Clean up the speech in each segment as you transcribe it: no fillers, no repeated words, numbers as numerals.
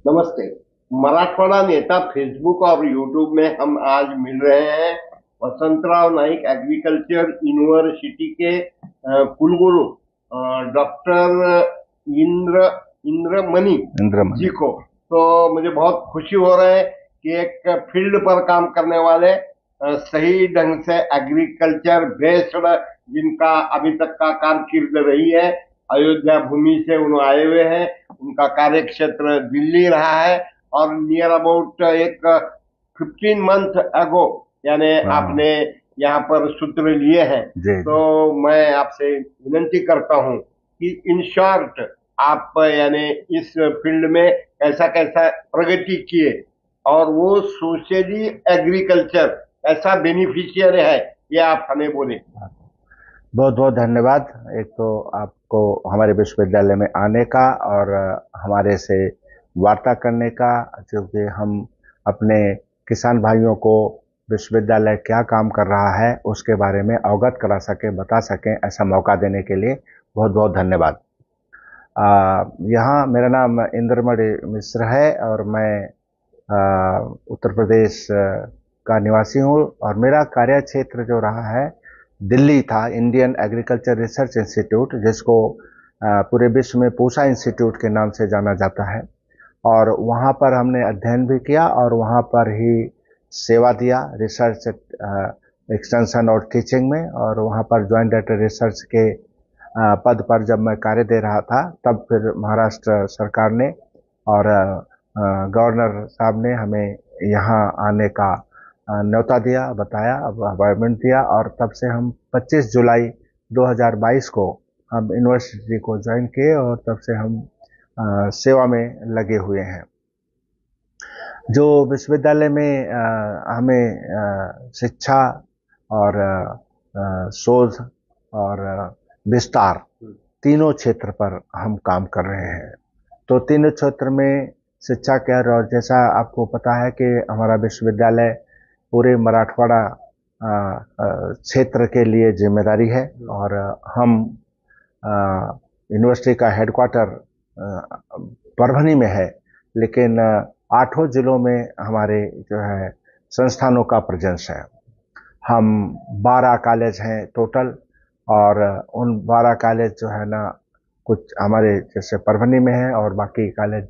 नमस्ते। मराठवाड़ा नेता फेसबुक और यूट्यूब में हम आज मिल रहे हैं वसंतराव नाइक एग्रीकल्चर यूनिवर्सिटी के कुलगुरु डॉक्टर इंद्र इंद्रमणि जी इंद्रमणि। को। तो मुझे बहुत खुशी हो रहा है कि एक फील्ड पर काम करने वाले सही ढंग से एग्रीकल्चर बेस्ड जिनका अभी तक का कारकिर्द रही है, अयोध्या भूमि से उन्होंने आए हुए हैं। उनका कार्य क्षेत्र दिल्ली रहा है और नियर अबाउट एक 15 मंथ अगो यानी हाँ। आपने यहाँ पर सूत्र लिए हैं। जी तो जी। मैं आपसे विनती करता हूँ कि इन शॉर्ट आप यानी इस फील्ड में कैसा कैसा प्रगति किए और वो सोशली एग्रीकल्चर ऐसा बेनिफिशियर है, ये आप हमें बोले। बहुत बहुत धन्यवाद। एक तो आपको हमारे विश्वविद्यालय में आने का और हमारे से वार्ता करने का, जो कि हम अपने किसान भाइयों को विश्वविद्यालय क्या काम कर रहा है उसके बारे में अवगत करा सकें, बता सकें, ऐसा मौका देने के लिए बहुत बहुत धन्यवाद। यहाँ मेरा नाम इंद्रमणि मिश्र है और मैं उत्तर प्रदेश का निवासी हूँ और मेरा कार्य क्षेत्र जो रहा है दिल्ली था, इंडियन एग्रीकल्चर रिसर्च इंस्टीट्यूट, जिसको पूरे विश्व में पूसा इंस्टीट्यूट के नाम से जाना जाता है। और वहाँ पर हमने अध्ययन भी किया और वहाँ पर ही सेवा दिया, रिसर्च एक्सटेंशन और टीचिंग में। और वहाँ पर ज्वाइंट डायरेक्टर रिसर्च के पद पर जब मैं कार्य दे रहा था, तब फिर महाराष्ट्र सरकार ने और गवर्नर साहब ने हमें यहाँ आने का न्योता दिया, बताया, अपॉइंटमेंट दिया और तब से हम 25 जुलाई 2022 को हम यूनिवर्सिटी को ज्वाइन किए और तब से हम सेवा में लगे हुए हैं। जो विश्वविद्यालय में हमें शिक्षा और शोध और विस्तार तीनों क्षेत्र पर हम काम कर रहे हैं। तो तीनों क्षेत्र में शिक्षा के और जैसा आपको पता है कि हमारा विश्वविद्यालय पूरे मराठवाड़ा क्षेत्र के लिए जिम्मेदारी है और हम यूनिवर्सिटी का हेडक्वार्टर परभनी में है, लेकिन 8 जिलों में हमारे जो है संस्थानों का प्रेजेंस है। हम 12 कॉलेज हैं टोटल और उन 12 कॉलेज जो है ना, कुछ हमारे जैसे परभनी में है और बाकी कॉलेज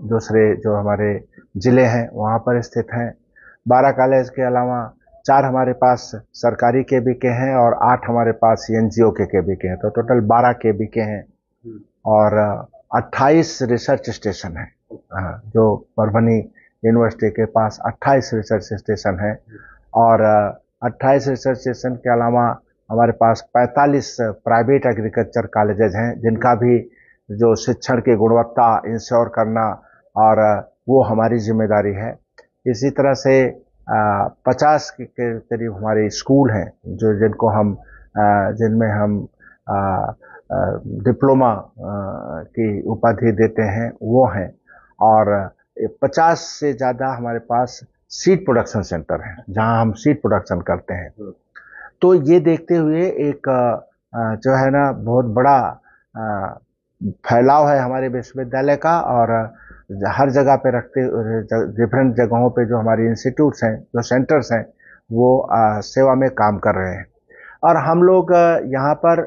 दूसरे जो हमारे जिले हैं वहाँ पर स्थित हैं। 12 कॉलेज के अलावा 4 हमारे पास सरकारी केबी के हैं और 8 हमारे पास एनजीओ के केबी के हैं, तो टोटल 12 केबी के हैं। और 28 रिसर्च स्टेशन है, जो परभनी यूनिवर्सिटी के पास 28 रिसर्च स्टेशन है। और 28 रिसर्च स्टेशन के अलावा हमारे पास 45 प्राइवेट एग्रीकल्चर कॉलेजेज हैं, जिनका भी जो शिक्षण की गुणवत्ता इंश्योर करना और वो हमारी जिम्मेदारी है। इसी तरह से 50 के करीब हमारे स्कूल हैं जो जिनमें हम डिप्लोमा की उपाधि देते हैं, वो हैं। और 50 से ज़्यादा हमारे पास सीड प्रोडक्शन सेंटर हैं जहां हम सीड प्रोडक्शन करते हैं। तो ये देखते हुए एक जो है ना बहुत बड़ा फैलाव है हमारे विश्वविद्यालय का और हर जगह पे रखते डिफरेंट जगहों पे जो हमारे इंस्टीट्यूट्स हैं, जो सेंटर्स हैं, वो सेवा में काम कर रहे हैं। और हम लोग यहाँ पर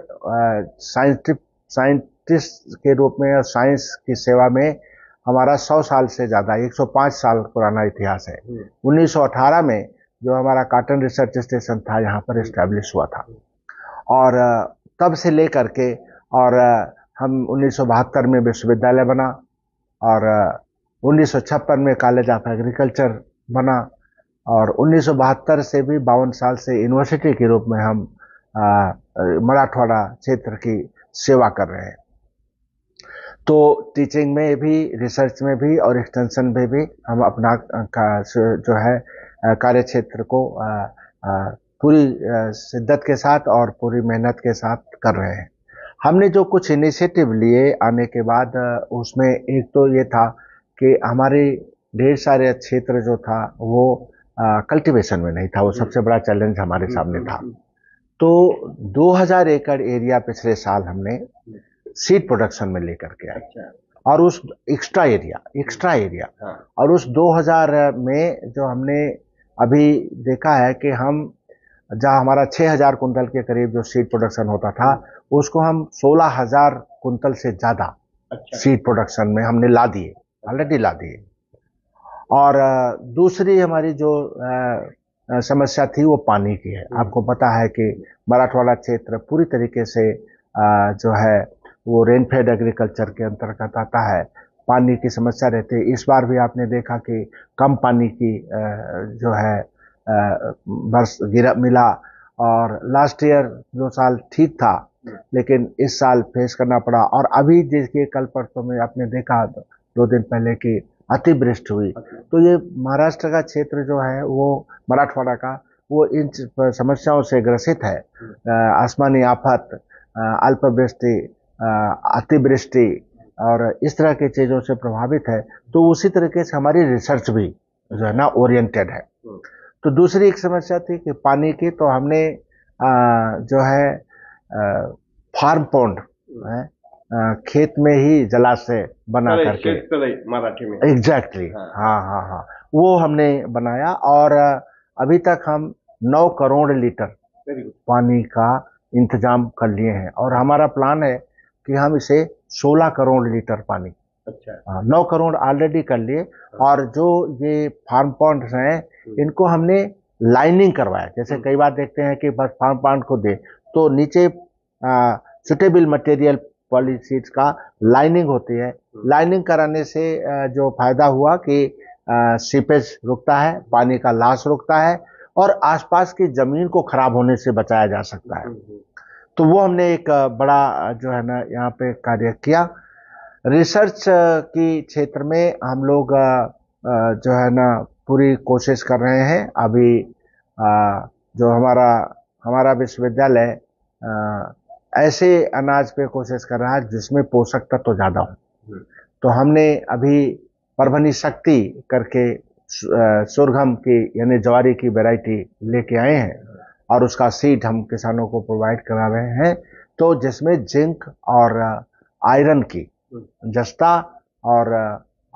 साइंटिस्ट के रूप में और साइंस की सेवा में हमारा 100 साल से ज़्यादा 105 साल पुराना इतिहास है। 1918 में जो हमारा कॉटन रिसर्च स्टेशन था यहाँ पर एस्टेब्लिश हुआ था और तब से लेकर के और हम 1972 में विश्वविद्यालय बना और 1956 में कॉलेज ऑफ एग्रीकल्चर बना और 1972 से भी 52 साल से यूनिवर्सिटी के रूप में हम मराठवाड़ा क्षेत्र की सेवा कर रहे हैं। तो टीचिंग में भी, रिसर्च में भी और एक्सटेंशन में भी हम अपना जो है कार्य क्षेत्र को पूरी शिद्दत के साथ और पूरी मेहनत के साथ कर रहे हैं। हमने जो कुछ इनिशिएटिव लिए आने के बाद, उसमें एक तो ये था कि हमारे ढेर सारे क्षेत्र जो था वो कल्टीवेशन में नहीं था, वो सबसे बड़ा चैलेंज हमारे सामने था। तो 2000 एकड़ एरिया पिछले साल हमने सीड प्रोडक्शन में लेकर के आए। और उस एक्स्ट्रा एरिया हाँ। और उस 2000 में जो हमने अभी देखा है कि हम जहां हमारा 6000 कुंटल के करीब जो सीड प्रोडक्शन होता था, उसको हम 16,000 कुंटल से ज्यादा अच्छा। सीड प्रोडक्शन में हमने ला दिए, ऑलरेडी ला दिए। और दूसरी हमारी जो समस्या थी वो पानी की है। आपको पता है कि मराठवाड़ा क्षेत्र पूरी तरीके से जो है वो रेनफेड एग्रीकल्चर के अंतर्गत आता है। पानी की समस्या रहती है। इस बार भी आपने देखा कि कम पानी की जो है बरस गिरा मिला, और लास्ट ईयर 2 साल ठीक था, लेकिन इस साल फेस करना पड़ा। और अभी देखिए कल परसों में आपने देखा 2 दिन पहले की अतिवृष्टि हुई। तो ये महाराष्ट्र का क्षेत्र जो है वो मराठवाड़ा का वो इन समस्याओं से ग्रसित है। आसमानी आफत, अल्पवृष्टि, अतिवृष्टि और इस तरह की चीजों से प्रभावित है। तो उसी तरीके से हमारी रिसर्च भी जो है ना ओरिएंटेड है। तो दूसरी एक समस्या थी कि पानी की, तो हमने जो है फार्म पॉन्ड खेत में ही जलाशय बना करके, मराठी में एग्जैक्टली हाँ, वो हमने बनाया। और अभी तक हम 9 करोड़ लीटर पानी का इंतजाम कर लिए हैं, और हमारा प्लान है कि हम इसे 16 करोड़ लीटर पानी, अच्छा 9 करोड़ ऑलरेडी कर लिए। और जो ये फार्म पॉन्ड्स हैं इनको हमने लाइनिंग करवाया। जैसे कई बार देखते हैं कि बस फार्म पॉन्ड को दे तो नीचे सुटेबल मटेरियल पॉलीसीड्स का लाइनिंग होती है। लाइनिंग कराने से जो फायदा हुआ कि सीपेज रुकता है, पानी का लॉस रुकता है, और आसपास की जमीन को खराब होने से बचाया जा सकता है। तो वो हमने एक बड़ा जो है ना यहाँ पे कार्य किया। रिसर्च की क्षेत्र में हम लोग जो है ना पूरी कोशिश कर रहे हैं। अभी जो हमारा विश्वविद्यालय ऐसे अनाज पे कोशिश कर रहा है जिसमें पोषक तत्व तो ज्यादा हो। तो हमने अभी परभनी शक्ति करके सुरगम की यानी ज्वारी की वैरायटी लेके आए हैं, और उसका सीड हम किसानों को प्रोवाइड करा रहे हैं। तो जिसमें जिंक और आयरन की जस्ता और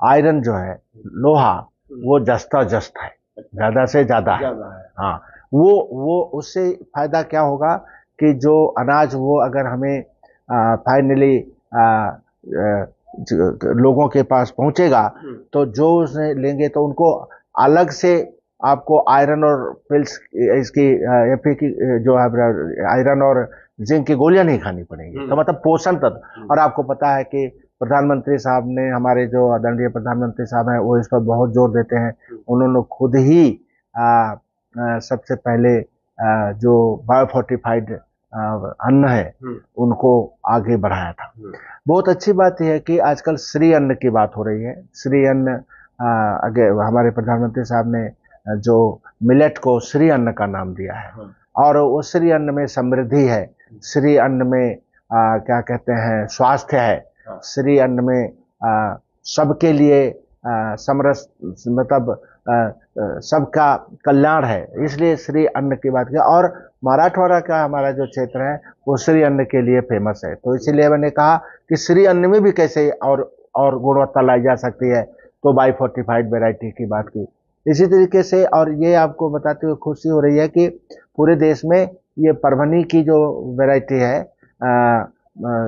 आयरन जो है लोहा वो जस्ता है, ज्यादा से ज्यादा है। हाँ, वो उससे फायदा क्या होगा कि जो अनाज वो अगर हमें फाइनली लोगों के पास पहुंचेगा तो जो उसने लेंगे तो उनको अलग से आपको आयरन और पिल्स इसकी एफी की जो है आयरन और जिंक की गोलियां नहीं खानी पड़ेंगी। तो मतलब पोषण तत्व। और आपको पता है कि प्रधानमंत्री साहब ने, हमारे जो आदरणीय प्रधानमंत्री साहब हैं, वो इस पर बहुत जोर देते हैं। उन्होंने खुद ही सबसे पहले जो बायोफोर्टिफाइड अन्न है उनको आगे बढ़ाया था। बहुत अच्छी बात यह है कि आजकल श्री अन्न की बात हो रही है। श्री अन्न आगे हमारे प्रधानमंत्री साहब ने जो मिलेट को श्री अन्न का नाम दिया है, और वो श्री अन्न में समृद्धि है, श्री अन्न में क्या कहते हैं स्वास्थ्य है, श्री अन्न में सबके लिए समरस मतलब सबका कल्याण है, इसलिए श्री अन्न की बात किया। और मराठवाड़ा का हमारा जो क्षेत्र है वो श्री अन्न के लिए फेमस है। तो इसीलिए मैंने कहा कि श्री अन्न में भी कैसे और गुणवत्ता लाई जा सकती है, तो बायोफोर्टिफाइड वैरायटी की बात की। इसी तरीके से, और ये आपको बताते हुए खुशी हो रही है कि पूरे देश में ये परभनी की जो वैरायटी है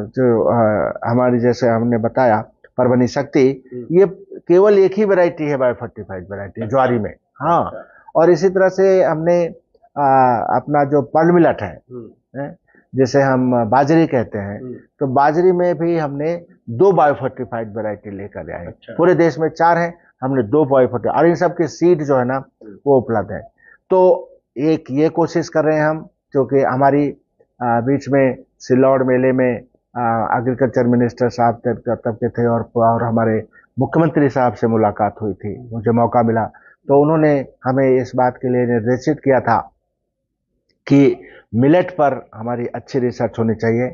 जो हमारी, जैसे हमने बताया परभनी शक्ति, ये केवल एक ही वैरायटी है बायोफोर्टिफाइड वैरायटी ज्वारी में। हाँ, और इसी तरह से हमने अपना जो पर्ल मिलेट है जैसे हम बाजरी कहते हैं, तो बाजरी में भी हमने 2 बायोफोर्टिफाइड वैरायटी लेकर आए। पूरे देश में 4 है, हमने 2 बायोफोर्टिफाइड, और इन सब के सीड जो है ना वो उपलब्ध है। तो एक ये कोशिश कर रहे हैं हम, क्योंकि हमारी बीच में सिल्लौर मेले में एग्रीकल्चर मिनिस्टर साहब तब के थे, और हमारे मुख्यमंत्री साहब से मुलाकात हुई थी, मुझे मौका मिला। तो उन्होंने हमें इस बात के लिए निर्देशित किया था कि मिलेट पर हमारी अच्छी रिसर्च होनी चाहिए,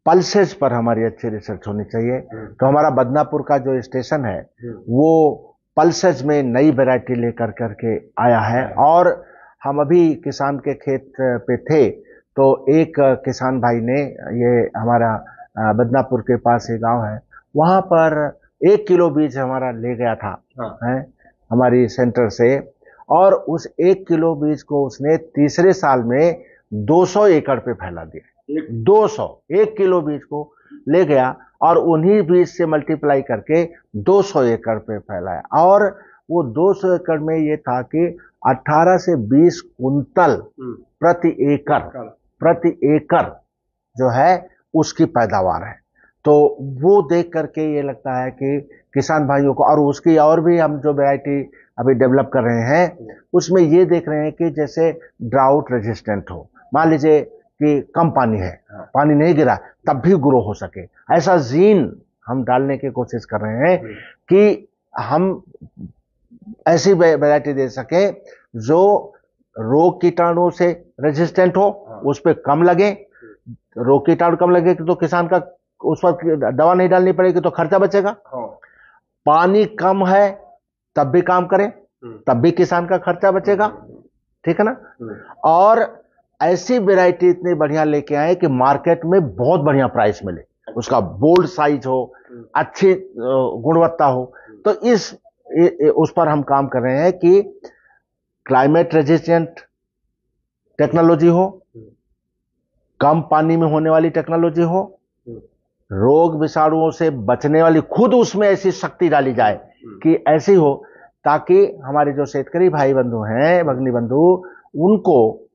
पल्सेस पर हमारी अच्छी रिसर्च होनी चाहिए। तो हमारा बदनापुर का जो स्टेशन है वो पल्सेस में नई वैरायटी लेकर करके आया है। और हम अभी किसान के खेत पे थे, तो एक किसान भाई ने, ये हमारा बदनापुर के पास एक गांव है, वहां पर 1 किलो बीज हमारा ले गया था, है हमारी सेंटर से, और उस 1 किलो बीज को उसने तीसरे साल में 200 एकड़ पे फैला दिया। 200 1 किलो बीज को ले गया और उन्हीं बीज से मल्टीप्लाई करके 200 एकड़ पे फैलाया, और वो 200 एकड़ में ये था कि 18 से 20 कुंतल प्रति एकड़ जो है उसकी पैदावार है। तो वो देख करके ये लगता है कि किसान भाइयों को, और उसकी और भी हम जो वैरायटी अभी डेवलप कर रहे हैं उसमें ये देख रहे हैं कि जैसे ड्राउट रेजिस्टेंट हो, मान लीजिए कि कम पानी है, पानी नहीं गिरा तब भी ग्रो हो सके, ऐसा जीन हम डालने की कोशिश कर रहे हैं कि हम ऐसी वैरायटी दे सके जो रोग कीटाणु से रेजिस्टेंट हो, उस पर कम लगे, रोग कीटाणु कम लगे तो किसान का उस पर दवा नहीं डालनी पड़ेगी तो खर्चा बचेगा, पानी कम है तब भी काम करे, तब भी किसान का खर्चा बचेगा, ठीक है ना। और ऐसी वैरायटी इतनी बढ़िया लेके आए कि मार्केट में बहुत बढ़िया प्राइस मिले, उसका बोल्ड साइज हो, अच्छी गुणवत्ता हो। तो उस पर हम काम कर रहे हैं कि क्लाइमेट रेजिस्टेंट टेक्नोलॉजी हो, कम पानी में होने वाली टेक्नोलॉजी हो, रोग विषाणुओं से बचने वाली, खुद उसमें ऐसी शक्ति डाली जाए कि ऐसी हो ताकि हमारे जो शेतकरी भाई बंधु हैं, भगिनी बंधु, उनको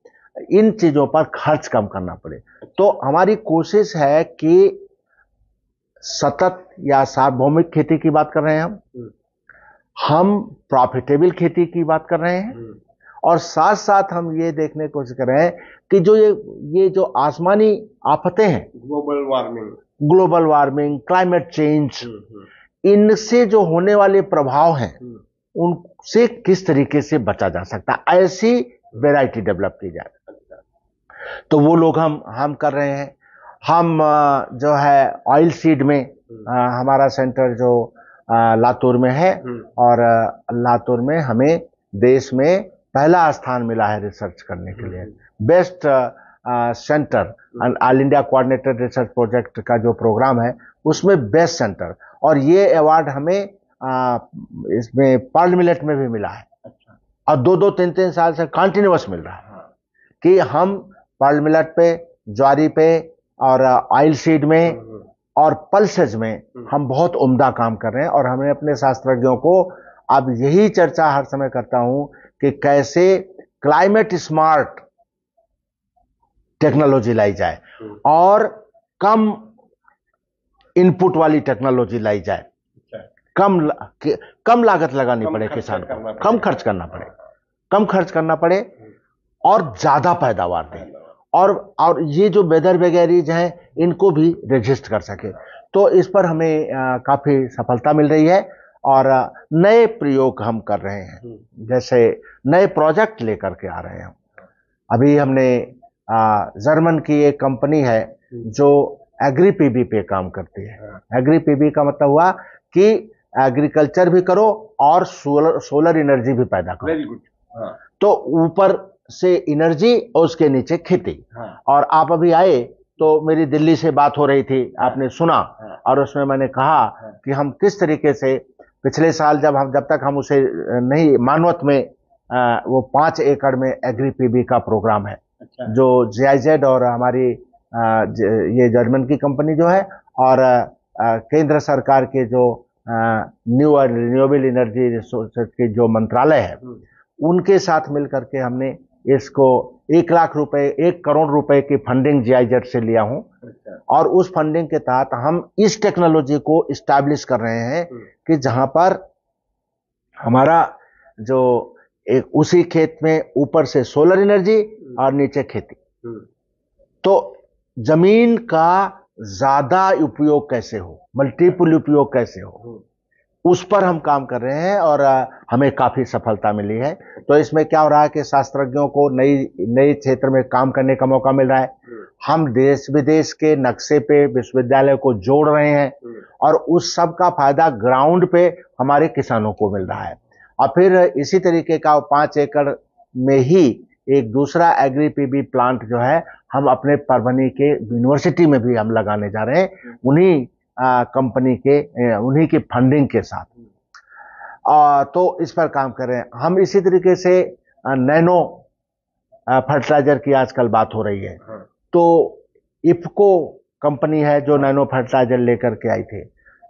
इन चीजों पर खर्च कम करना पड़े। तो हमारी कोशिश है कि सतत या सार्वभौमिक खेती की बात कर रहे हैं हम प्रॉफिटेबल खेती की बात कर रहे हैं, और साथ साथ हम ये देखने की कोशिश कर रहे हैं कि जो ये जो आसमानी आफतें हैं, ग्लोबल वार्मिंग, क्लाइमेट चेंज, इनसे जो होने वाले प्रभाव हैं उनसे किस तरीके से बचा जा सकता है, ऐसी वैरायटी डेवलप की जाए। तो वो लोग हम कर रहे हैं। हम जो है ऑयल सीड में हमारा सेंटर जो लातूर में है, और लातूर में हमें देश में पहला स्थान मिला है रिसर्च करने के लिए, best centre, all India coordinated research project का जो प्रोग्राम है उसमें बेस्ट सेंटर, और ये अवार्ड हमें इसमें पर्ल मिलेट में भी मिला है, और 2-2, 3-3 साल से कंटिन्यूअस मिल रहा है कि हम पर्ल मिलेट पे, ज्वारी पे, और ऑयल सीड में और पल्सेज में हम बहुत उम्दा काम कर रहे हैं। और हमने अपने शास्त्रज्ञों को अब यही चर्चा हर समय करता हूं कि कैसे क्लाइमेट स्मार्ट टेक्नोलॉजी लाई जाए और कम इनपुट वाली टेक्नोलॉजी लाई जाए, कम लागत लगानी पड़े किसान को, कम खर्च करना पड़े और ज्यादा पैदावार दें, और ये जो वेदर वगैरह हैं इनको भी रजिस्ट कर सके। तो इस पर हमें काफी सफलता मिल रही है, और नए प्रयोग हम कर रहे हैं, जैसे नए प्रोजेक्ट लेकर के आ रहे हैं। अभी हमने जर्मन की एक कंपनी है जो एग्री पीबी पे काम करती है। एग्री पीबी का मतलब हुआ कि एग्रीकल्चर भी करो और सोलर एनर्जी भी पैदा करो। Very good. तो ऊपर से एनर्जी और उसके नीचे खेती। और आप अभी आए तो मेरी दिल्ली से बात हो रही थी, आपने सुना, और उसमें मैंने कहा कि हम किस तरीके से पिछले साल जब तक हम उसे नहीं, मानवत में वो 5 एकड़ में एग्री पीबी का प्रोग्राम है, जो GIZ और हमारी ये जर्मन की कंपनी जो है, और केंद्र सरकार के जो न्यू और रिन्यूएबल एनर्जी रिसोर्सेज के जो मंत्रालय है, उनके साथ मिलकर के हमने इसको 1 लाख रुपए, 1 करोड़ रुपए की फंडिंग GIZ से लिया हूं। और उस फंडिंग के तहत हम इस टेक्नोलॉजी को इस्टेब्लिश कर रहे हैं कि जहां पर हमारा जो एक उसी खेत में ऊपर से सोलर एनर्जी और नीचे खेती, तो जमीन का ज्यादा उपयोग कैसे हो, मल्टीपल उपयोग कैसे हो, उस पर हम काम कर रहे हैं, और हमें काफी सफलता मिली है। तो इसमें क्या हो रहा है कि शास्त्रज्ञों को नई क्षेत्र में काम करने का मौका मिल रहा है। हम देश विदेश के नक्शे पे विश्वविद्यालय को जोड़ रहे हैं, और उस सब का फायदा ग्राउंड पे हमारे किसानों को मिल रहा है। और फिर इसी तरीके का 5 एकड़ में ही एक दूसरा एग्री पीबी प्लांट जो है हम अपने परभनी के यूनिवर्सिटी में भी हम लगाने जा रहे हैं। उन्हीं कंपनी के उन्हीं की फंडिंग के साथ। तो इस पर काम कर रहे हैं हम। इसी तरीके से नैनो फर्टिलाइजर की आजकल बात हो रही है। तो इफको कंपनी है जो नैनो फर्टिलाइजर लेकर के आई थी।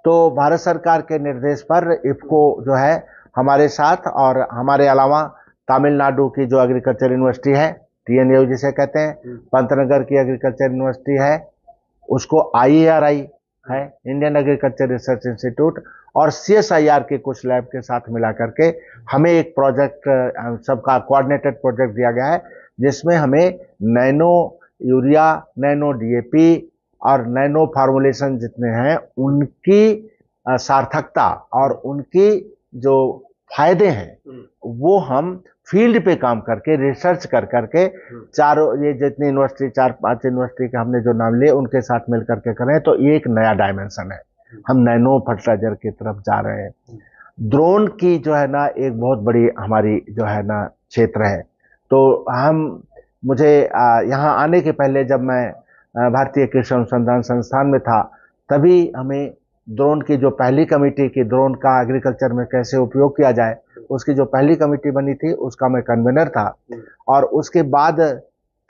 तो भारत सरकार के निर्देश पर इफको जो है हमारे साथ, और हमारे अलावा तमिलनाडु की जो एग्रीकल्चर यूनिवर्सिटी है, TNU जिसे कहते हैं, पंतनगर की एग्रीकल्चर यूनिवर्सिटी है, उसको IARI है, इंडियन एग्रीकल्चर रिसर्च इंस्टीट्यूट, और CSIR के कुछ लैब के साथ मिला करके हमें एक प्रोजेक्ट, सबका कोऑर्डिनेटेड प्रोजेक्ट दिया गया है, जिसमें हमें नैनो यूरिया, नैनो DAP और नैनो फार्मुलेशन जितने हैं उनकी सार्थकता और उनकी जो फायदे हैं वो हम फील्ड पे काम करके, रिसर्च कर करके, चारों ये जितनी यूनिवर्सिटी, 4-5 यूनिवर्सिटी के हमने जो नाम लिए उनके साथ मिल करके करें, तो ये एक नया डायमेंशन है। हम नैनो फर्टिलाइजर की तरफ जा रहे हैं। ड्रोन की जो है ना एक बहुत बड़ी हमारी जो है ना क्षेत्र है। तो मुझे यहाँ आने के पहले जब मैं भारतीय कृषि अनुसंधान संस्थान में था, तभी हमें ड्रोन की जो पहली कमेटी की ड्रोन का एग्रीकल्चर में कैसे उपयोग किया जाए, उसकी जो पहली कमेटी बनी थी उसका मैं कन्वीनर था, और उसके बाद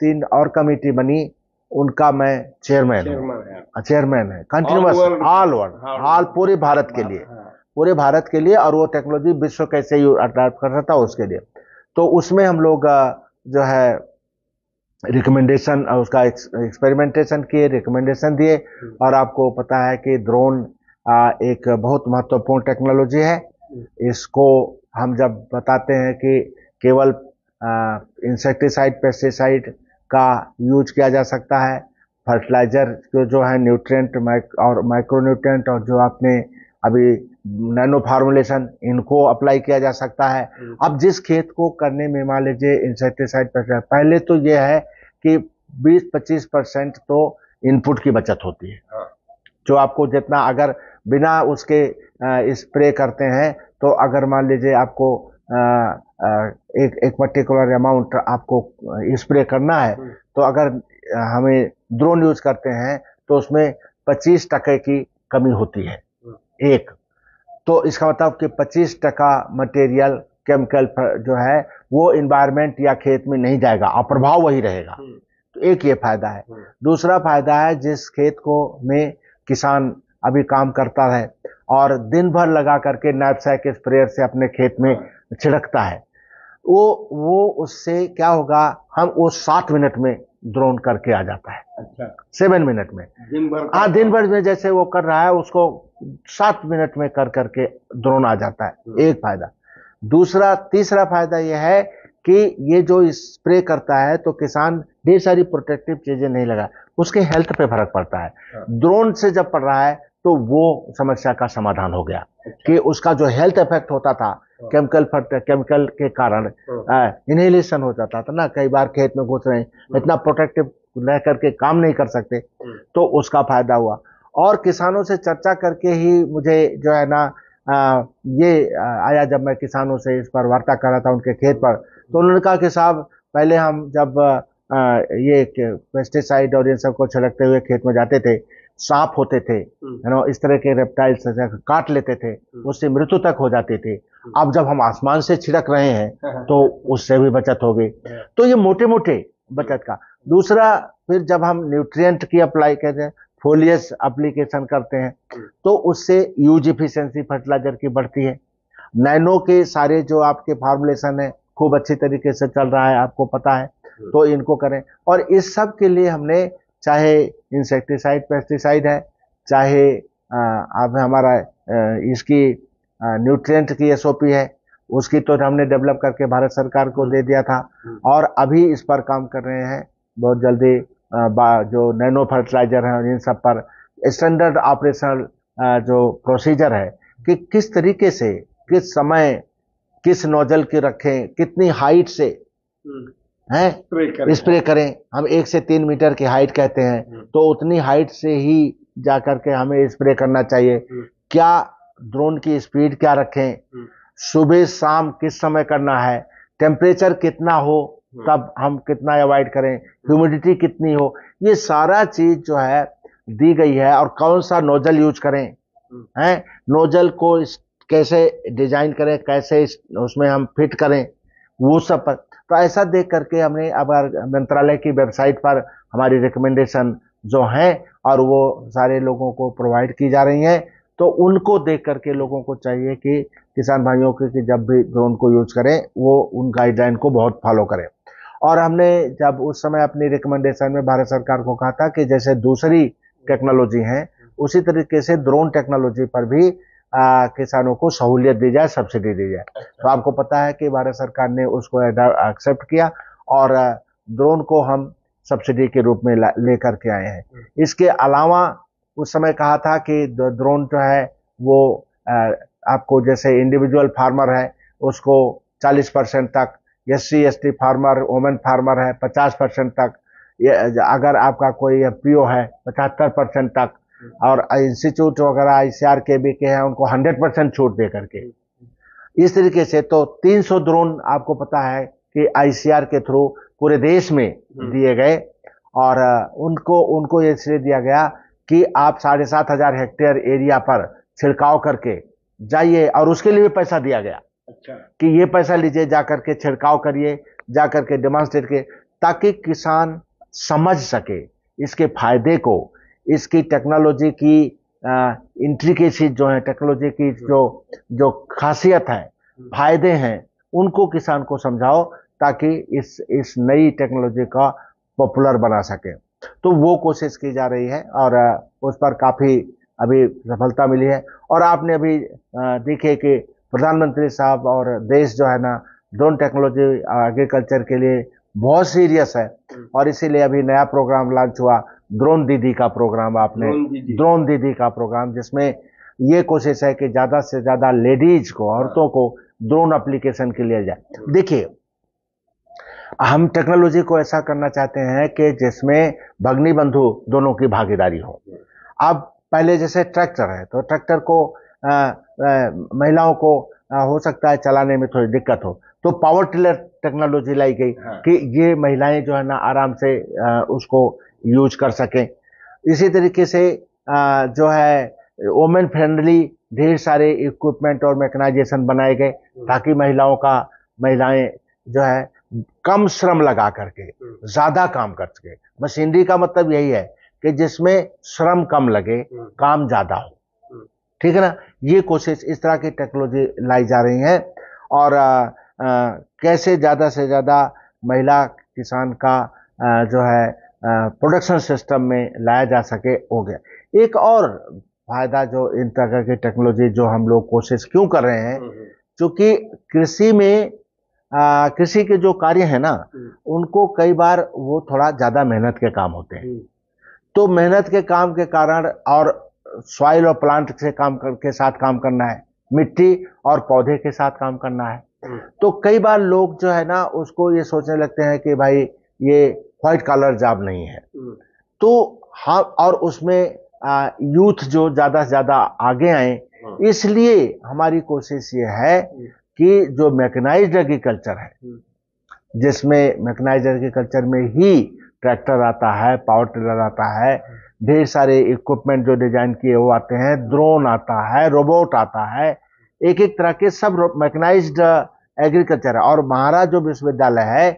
3 और कमेटी बनी, उनका मैं चेयरमैन है। कंटिन्यूअस ऑल वर्ल्ड, पूरे भारत के लिए, पूरे भारत के लिए, और वो टेक्नोलॉजी विश्व कैसे अडॉप्ट कर सकता उसके लिए। तो उसमें हम लोग जो है रिकमेंडेशन, उसका एक्सपेरिमेंटेशन किए, रिकमेंडेशन दिए। और आपको पता है कि ड्रोन एक बहुत महत्वपूर्ण टेक्नोलॉजी है। इसको हम जब बताते हैं कि केवल इंसेक्टिसाइड, पेस्टिसाइड का यूज किया जा सकता है, फर्टिलाइजर जो है न्यूट्रिएंट और माइक्रोन्यूट्रिएंट, और जो आपने अभी नैनो फार्मुलेशन, इनको अप्लाई किया जा सकता है। अब जिस खेत को करने में मान लीजिए इंसेक्टिसाइड, पेस्टिसाइड, पहले तो यह है कि 20-25% तो इनपुट की बचत होती है, जो आपको जितना, अगर बिना उसके स्प्रे करते हैं, तो अगर मान लीजिए आपको एक पर्टिकुलर अमाउंट आपको स्प्रे करना है, तो अगर हमें ड्रोन यूज करते हैं तो उसमें 25% की कमी होती है एक। तो इसका मतलब कि 25% मटेरियल, केमिकल जो है वो इन्वायरमेंट या खेत में नहीं जाएगा, और प्रभाव वही रहेगा। तो एक ये फायदा है। दूसरा फायदा है, जिस खेत को में किसान अभी काम करता है और दिन भर लगा करके नैपसैक स्प्रेयर से अपने खेत में छिड़कता है, वो उससे क्या होगा, हम वो 7 मिनट में ड्रोन करके आ जाता है। अच्छा, 7 मिनट में, दिन भर में जैसे वो कर रहा है उसको 7 मिनट में कर करके ड्रोन आ जाता है। एक फायदा। तीसरा फायदा यह है कि ये जो स्प्रे करता है तो किसान ढेर सारी प्रोटेक्टिव चीजें नहीं लगा, उसके हेल्थ पे फर्क पड़ता है। ड्रोन से जब पड़ रहा है तो वो समस्या का समाधान हो गया। कि उसका जो हेल्थ इफेक्ट होता था केमिकल के कारण, इनहेलेशन हो जाता था ना, कई बार खेत में घुस रहे हैं, इतना प्रोटेक्टिव रह करके काम नहीं कर सकते, तो उसका फायदा हुआ। और किसानों से चर्चा करके ही मुझे जो है ना ये आया, जब मैं किसानों से इस पर वार्ता कर रहा था उनके खेत पर, तो उन्होंने कहा कि साहब पहले हम जब ये पेस्टिसाइड और इन सब को छिड़कते हुए खेत में जाते थे, सांप होते थे, इस तरह के रेप्टाइल्स काट लेते थे, उससे मृत्यु तक हो जाती थी। अब जब हम आसमान से छिड़क रहे हैं तो उससे भी बचत होगी। तो ये मोटे मोटे बचत का। दूसरा, फिर जब हम न्यूट्रिएंट की अप्लाई करते हैं, फोलियस एप्लीकेशन करते हैं, तो उससे यूज इफिशिएंसी फर्टिलाइजर की बढ़ती है। नैनो के सारे जो आपके फार्मुलेशन है खूब अच्छी तरीके से चल रहा है, आपको पता है, तो इनको करें। और इस सब के लिए हमने, चाहे इंसेक्टिसाइड, पेस्टिसाइड है, चाहे अब हमारा इसकी न्यूट्रिएंट की SOP है, उसकी तो हमने डेवलप करके भारत सरकार को दे दिया था, और अभी इस पर काम कर रहे हैं। बहुत जल्दी जो नैनो फर्टिलाइजर है इन सब पर स्टैंडर्ड ऑपरेशनल जो प्रोसीजर है कि किस तरीके से, किस समय, किस नोजल की रखें, कितनी हाइट से स्प्रे करें। हम 1 से 3 मीटर की हाइट कहते हैं, तो उतनी हाइट से ही जाकर के हमें स्प्रे करना चाहिए। क्या ड्रोन की स्पीड क्या रखें, सुबह शाम किस समय करना है, टेम्परेचर कितना हो तब हम कितना अवॉइड करें, ह्यूमिडिटी कितनी हो, ये सारा चीज जो है दी गई है और कौन सा नोजल यूज करें, हैं नोजल को कैसे डिजाइन करें, कैसे उसमें हम फिट करें, वो सब पर। तो ऐसा देख करके हमने अब मंत्रालय की वेबसाइट पर हमारी रिकमेंडेशन जो हैं और वो सारे लोगों को प्रोवाइड की जा रही हैं। तो उनको देख करके लोगों को चाहिए कि किसान भाइयों के कि जब भी ड्रोन को यूज करें वो उन गाइडलाइन को बहुत फॉलो करें। और हमने जब उस समय अपनी रिकमेंडेशन में भारत सरकार को कहा था कि जैसे दूसरी टेक्नोलॉजी है उसी तरीके से ड्रोन टेक्नोलॉजी पर भी किसानों को सहूलियत दी जाए, सब्सिडी दी जाए। तो आपको पता है कि भारत सरकार ने उसको एक्सेप्ट किया और ड्रोन को हम सब्सिडी के रूप में लेकर के आए हैं। इसके अलावा उस समय कहा था कि ड्रोन जो है वो आपको जैसे इंडिविजुअल फार्मर है उसको 40% तक, SC/ST फार्मर, वुमेन फार्मर है 50% तक, अगर आपका कोई FPO है 75% तक, और इंस्टीट्यूट वगैरह ICR के भी के हैं उनको 100% छूट दे करके इस तरीके से। तो 300 ड्रोन आपको पता है कि ICR के थ्रू पूरे देश में दिए गए और उनको ये इसलिए दिया गया कि आप 7,500 हेक्टेयर एरिया पर छिड़काव करके जाइए और उसके लिए भी पैसा दिया गया। अच्छा। कि ये पैसा लीजिए जाकर के छिड़काव करिए, जाकर के डेमोन्स्ट्रेट के, ताकि किसान समझ सके इसके फायदे को, इसकी टेक्नोलॉजी की इंट्रिकेसी जो है, टेक्नोलॉजी की जो खासियत है, फायदे हैं, उनको किसान को समझाओ ताकि इस नई टेक्नोलॉजी का पॉपुलर बना सके। तो वो कोशिश की जा रही है और उस पर काफी अभी सफलता मिली है। और आपने अभी देखे कि प्रधानमंत्री साहब और देश जो है ना ड्रोन टेक्नोलॉजी एग्रीकल्चर के लिए बहुत सीरियस है और इसीलिए अभी नया प्रोग्राम लॉन्च हुआ, ड्रोन दीदी का प्रोग्राम। आपने ड्रोन दीदी का प्रोग्राम, जिसमें ये कोशिश है कि ज्यादा से ज्यादा लेडीज को, औरतों को ड्रोन एप्लीकेशन के लिए जाए। देखिए हम टेक्नोलॉजी को ऐसा करना चाहते हैं कि जिसमें भगनी बंधु दोनों की भागीदारी हो। अब पहले जैसे ट्रैक्टर है तो ट्रैक्टर को महिलाओं को हो सकता है चलाने में थोड़ी दिक्कत हो, तो पावर टिलर टेक्नोलॉजी लाई गई कि ये महिलाएं जो है ना आराम से उसको यूज कर सकें। इसी तरीके से जो है वुमेन फ्रेंडली ढेर सारे इक्विपमेंट और मैकेनाइजेशन बनाए गए ताकि महिलाएं जो है कम श्रम लगा करके ज्यादा काम कर सके। मशीनरी का मतलब यही है कि जिसमें श्रम कम लगे, काम ज्यादा हो, ठीक है ना। ये कोशिश, इस तरह की टेक्नोलॉजी लाई जा रही है और कैसे ज्यादा से ज्यादा महिला किसान का जो है प्रोडक्शन सिस्टम में लाया जा सके, हो गया। एक और फायदा जो इन तरह की टेक्नोलॉजी जो हम लोग कोशिश क्यों कर रहे हैं, क्योंकि कृषि में कृषि के जो कार्य है ना उनको कई बार वो थोड़ा ज्यादा मेहनत के काम होते हैं। तो मेहनत के काम के कारण और सॉइल और प्लांट से के साथ काम करना है, मिट्टी और पौधे के साथ काम करना है। तो कई बार लोग जो है ना उसको ये सोचने लगते हैं कि भाई ये व्हाइट कॉलर जॉब नहीं है। तो हाँ, और उसमें यूथ जो ज्यादा से ज्यादा आगे आए, इसलिए हमारी कोशिश ये है कि जो मैकेनाइज्ड एग्रीकल्चर है, जिसमें मैकेनाइज्ड एग्रीकल्चर में ही ट्रैक्टर आता है, पावर टिलर आता है, ढेर सारे इक्विपमेंट जो डिजाइन किए वो आते हैं, ड्रोन आता है, रोबोट आता है, एक एक तरह के सब मैकेनाइज्ड एग्रीकल्चर है। और महाराज जो विश्वविद्यालय है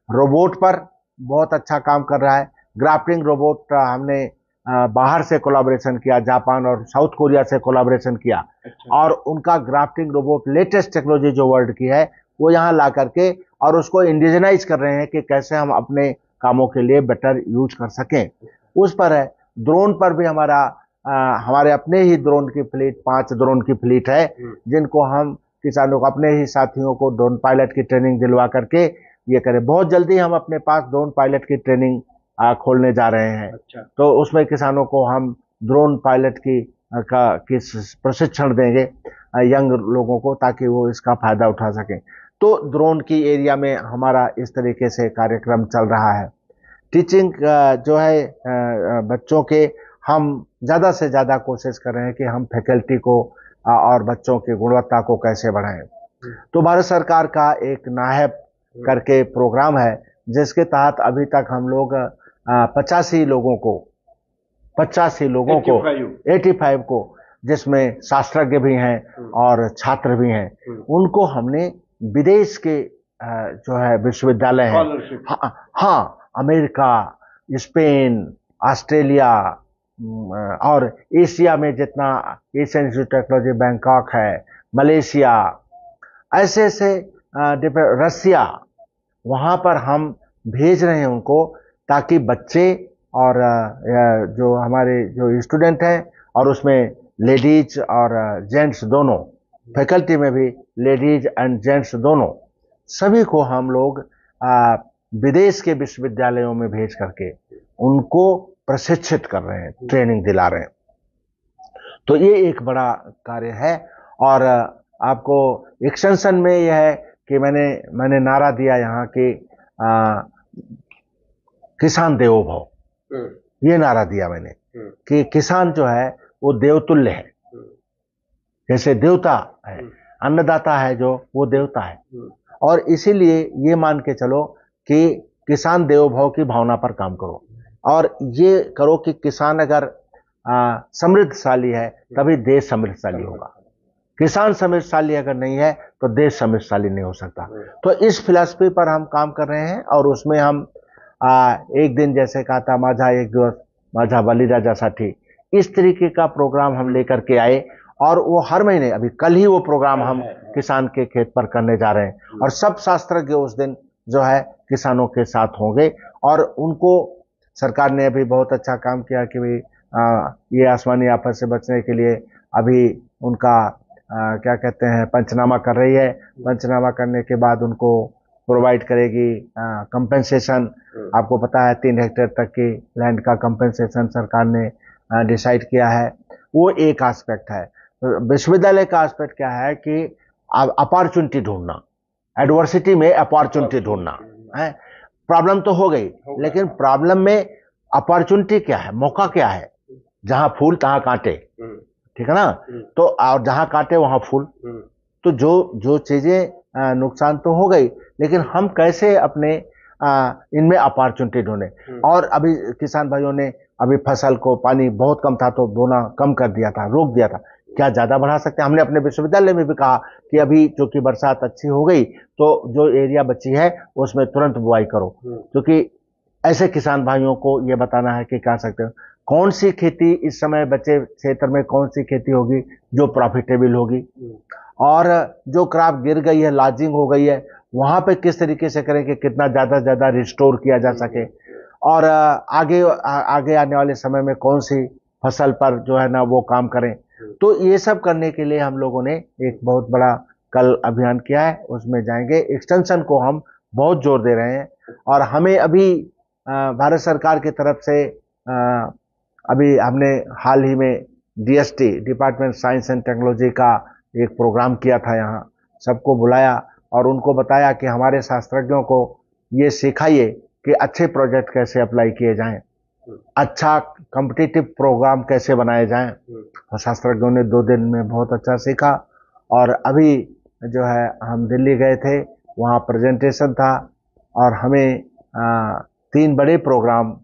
रोबोट पर बहुत अच्छा काम कर रहा है। ग्राफ्टिंग रोबोट हमने बाहर से कोलैबोरेशन किया, जापान और साउथ कोरिया से कोलैबोरेशन किया। अच्छा। और उनका ग्राफ्टिंग रोबोट लेटेस्ट टेक्नोलॉजी जो वर्ल्ड की है वो यहाँ ला करके और उसको इंडिजनाइज कर रहे हैं कि कैसे हम अपने कामों के लिए बेटर यूज कर सकें, उस पर है। ड्रोन पर भी हमारे अपने ही ड्रोन की फ्लीट, 5 ड्रोन की फ्लीट है, जिनको हम किसानों को, अपने ही साथियों को ड्रोन पायलट की ट्रेनिंग दिलवा करके ये करें। बहुत जल्दी हम अपने पास ड्रोन पायलट की ट्रेनिंग खोलने जा रहे हैं। अच्छा। तो उसमें किसानों को हम ड्रोन पायलट की प्रशिक्षण देंगे यंग लोगों को, ताकि वो इसका फायदा उठा सकें। तो ड्रोन की एरिया में हमारा इस तरीके से कार्यक्रम चल रहा है। टीचिंग जो है बच्चों के, हम ज्यादा से ज्यादा कोशिश कर रहे हैं कि हम फैकल्टी को और बच्चों की गुणवत्ता को कैसे बढ़ाएं। तो भारत सरकार का एक नायब करके प्रोग्राम है, जिसके तहत अभी तक हम लोग 85 लोगों को 85 लोगों को, 85 को, जिसमें शास्त्रज्ञ भी हैं और छात्र भी हैं, उनको हमने विदेश के जो है विश्वविद्यालय हैं, हाँ, अमेरिका, स्पेन, ऑस्ट्रेलिया और एशिया में जितना Asian institute of technology Bangkok है, मलेशिया, ऐसे ऐसे रसिया, वहां पर हम भेज रहे हैं उनको, ताकि बच्चे और जो हमारे जो स्टूडेंट हैं, और उसमें लेडीज और जेंट्स दोनों, फैकल्टी में भी लेडीज एंड जेंट्स दोनों, सभी को हम लोग विदेश के विश्वविद्यालयों में भेज करके उनको प्रशिक्षित कर रहे हैं, ट्रेनिंग दिला रहे हैं। तो ये एक बड़ा कार्य है। और आपको एक्सटेंशन में यह है कि मैंने नारा दिया यहाँ कि किसान देवो भव, ये नारा दिया मैंने कि किसान जो है वो देवतुल्य है, जैसे देवता है, अन्नदाता है जो, वो देवता है। और इसीलिए ये मान के चलो कि किसान देवो भव की भावना पर काम करो, और ये करो कि किसान अगर समृद्धशाली है तभी देश समृद्धशाली होगा। किसान समृद्धशाली अगर नहीं है तो देश समृद्धशाली नहीं हो सकता। तो इस फिलॉसफी पर हम काम कर रहे हैं, और उसमें हम एक दिन जैसे कहा था, माझा एक दिवस माझा बलिराजासाठी, इस तरीके का प्रोग्राम हम लेकर के आए, और वो हर महीने, अभी कल ही वो प्रोग्राम हम किसान के खेत पर करने जा रहे हैं, और सब शास्त्रज्ञ उस दिन जो है किसानों के साथ होंगे। और उनको सरकार ने अभी बहुत अच्छा काम किया कि भाई ये आसमानी आफत से बचने के लिए अभी उनका क्या कहते हैं, पंचनामा कर रही है। पंचनामा करने के बाद उनको प्रोवाइड करेगी कंपेंसेशन। आपको पता है 3 हेक्टेयर तक की लैंड का कंपेंसेशन सरकार ने डिसाइड किया है। वो एक एस्पेक्ट है। विश्वविद्यालय का एस्पेक्ट क्या है कि अपॉर्चुनिटी ढूंढना, एडवर्सिटी में अपॉर्चुनिटी ढूंढना है। प्रॉब्लम तो हो गई, लेकिन प्रॉब्लम में अपॉर्चुनिटी क्या है, मौका क्या है? जहां फूल तहां कांटे, ठीक है ना? तो और जहां कांटे वहां फूल। तो जो चीजें नुकसान तो हो गई, लेकिन हम कैसे अपने इनमें अपॉर्चुनिटी ढूंढे। और अभी किसान भाइयों ने अभी फसल को पानी बहुत कम था तो बोना कम कर दिया था, रोक दिया था। क्या ज्यादा बढ़ा सकते हैं? हमने अपने विश्वविद्यालय में भी कहा कि अभी चूंकि बरसात अच्छी हो गई तो जो एरिया बची है उसमें तुरंत बुआई करो, क्योंकि ऐसे किसान भाइयों को ये बताना है कि क्या सकते हो, कौन सी खेती इस समय बचे क्षेत्र में, कौन सी खेती होगी जो प्रॉफिटेबल होगी, और जो क्रॉप गिर गई है, लॉजिंग हो गई है, वहां पे किस तरीके से करें कि कितना ज्यादा से ज्यादा रिस्टोर किया जा सके, और आगे आने वाले समय में कौन सी फसल पर जो है ना वो काम करें। तो ये सब करने के लिए हम लोगों ने एक बहुत बड़ा कल अभियान किया है, उसमें जाएंगे। एक्सटेंशन को हम बहुत जोर दे रहे हैं, और हमें अभी भारत सरकार की तरफ से अभी हमने हाल ही में DST, department science and technology का एक प्रोग्राम किया था। यहाँ सबको बुलाया और उनको बताया कि हमारे शास्त्रज्ञों को ये सिखाइए कि अच्छे प्रोजेक्ट कैसे अप्लाई किए जाएं, अच्छा कॉम्पिटिटिव प्रोग्राम कैसे बनाए जाएं। और शास्त्रज्ञों ने 2 दिन में बहुत अच्छा सीखा। और अभी जो है हम दिल्ली गए थे, वहाँ प्रेजेंटेशन था, और हमें 3 बड़े प्रोग्राम